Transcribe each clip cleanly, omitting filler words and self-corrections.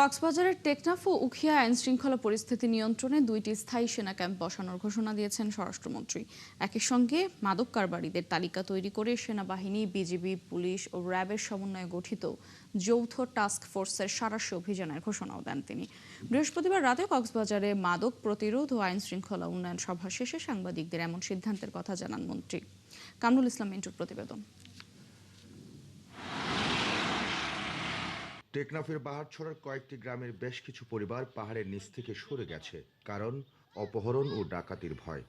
কক্সবাজারের টেকনাফ ও উখিয়া আইনশৃঙ্খলা পরিস্থিতি নিয়ন্ত্রণে 2টি স্থায়ী সেনা ক্যাম্প বসানোর ঘোষণা দিয়েছেন স্বরাষ্ট্রমন্ত্রী। একই সঙ্গে মাদক কারবারিদের তালিকা তৈরি করে সেনাবাহিনী, বিজিবি, পুলিশ ও র্যাবের সমন্বয়ে গঠিত যৌথ টাস্ক ফোর্সের সাঁড়াশি অভিযানের ঘোষণাও দেন তিনি। বৃহস্পতিবার রাতে কক্সবাজারে মাদক প্রতিরোধ ও আইনশৃঙ্খলা উন্নয়ন সভা শেষে সাংবাদিকদের এমন সিদ্ধান্তের কথা জানান মন্ত্রী। কামরুল ইসলাম মিন্টুর প্রতিবেদন। টেকনাফের পাহাড়ছড়ার কয়েকটি গ্রামের বেশ কিছু পরিবার পাহাড়ের নিচ থেকে সরে গেছে, কারণ অপহরণ ও ডাকাতির ভয়।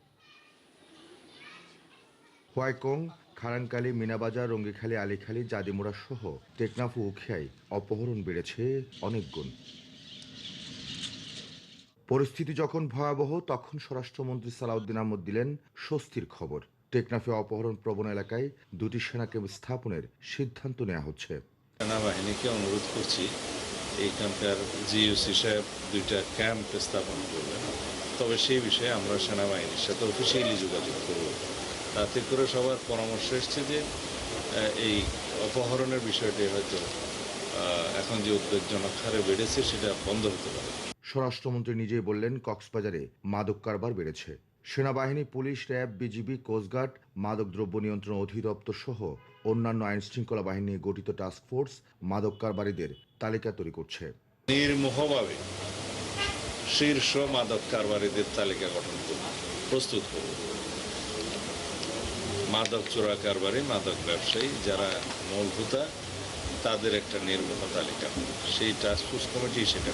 হোয়াইকং, খারাঙ্কালী, মিনাবাজার, রঙ্গিখালী, আলীখালী, জাদিমোড়া সহ টেকনাফ ও উখিয়ায় অপহরণ বেড়েছে অনেক গুণ। পরিস্থিতি যখন ভয়াবহ, তখন স্বরাষ্ট্রমন্ত্রী সালাউদ্দিন আহমদ দিলেন স্বস্তির খবর। টেকনাফে অপহরণ প্রবণ এলাকায় 2টি সেনা ক্যাম্প স্থাপনের সিদ্ধান্ত নেওয়া হচ্ছে। সেনাবাহিনীকে অনুরোধ করছি এই ক্যাম্পের জিওসি সাহেব 2টা ক্যাম্প স্থাপন করবেন, তবে সেই বিষয়ে আমরা সেনাবাহিনীর সাথে অফিসিয়ালি যোগাযোগ করব। তাতে করে সবার পরামর্শ এসছে যে এই অপহরণের বিষয়টি হয়তো এখন যে উদ্বেগজনক হারে বেড়েছে সেটা বন্ধ হতে পারে। স্বরাষ্ট্রমন্ত্রী নিজেই বললেন, কক্সবাজারে মাদক কারবার বেড়েছে। সেনাবাহিনী, পুলিশ, র্যাব, বিজিবি, কোস্টগার্ড, মাদক দ্রব্য নিয়ন্ত্রণ অধিদপ্তর সহ অন্যান্য আইনশৃঙ্খলা বাহিনী নিয়ে গঠিত টাস্ক ফোর্স মাদক কারবারিদের তালিকা তৈরি করছে। নির্মোহভাবে শীর্ষ মাদক কারবারিদের তালিকা গঠন করব, প্রস্তুত করব। মাদক চোরা কারবারি, মাদক ব্যবসায়ী যারা মূলভূতা, তাদের একটা নির্মোহ তালিকা, সেই টাস্ক ফোর্স কমিটি সেটা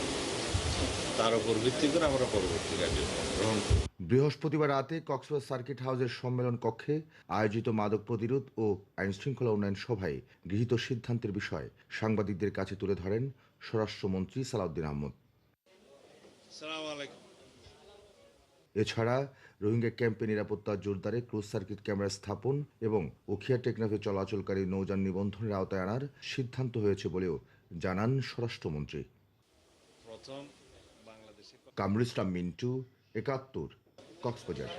তার উপর ভিত্তি করে আমরা পরবর্তী কার্যক্রম গ্রহণ করব। বৃহস্পতিবার রাতে কক্সবাজার সার্কিট হাউসের সম্মেলন কক্ষে আয়োজিত মাদক প্রতিরোধ ও আইনশৃঙ্খলা উন্নয়ন সভায় গৃহীত সিদ্ধান্তের বিষয় সাংবাদিকদের কাছে তুলে ধরেন স্বরাষ্ট্রমন্ত্রী সালাউদ্দিন আহমদ। এছাড়া রোহিঙ্গা ক্যাম্পে নিরাপত্তা জোরদারে ক্লোজ সার্কিট ক্যামেরা স্থাপন এবং উখিয়া টেকনাফে চলাচলকারী নৌযান নিবন্ধনের আওতায় আনার সিদ্ধান্ত হয়েছে বলেও জানান স্বরাষ্ট্রমন্ত্রী। কামরুল ইসলাম মিন্টু, ৭১, কক্সবাজার।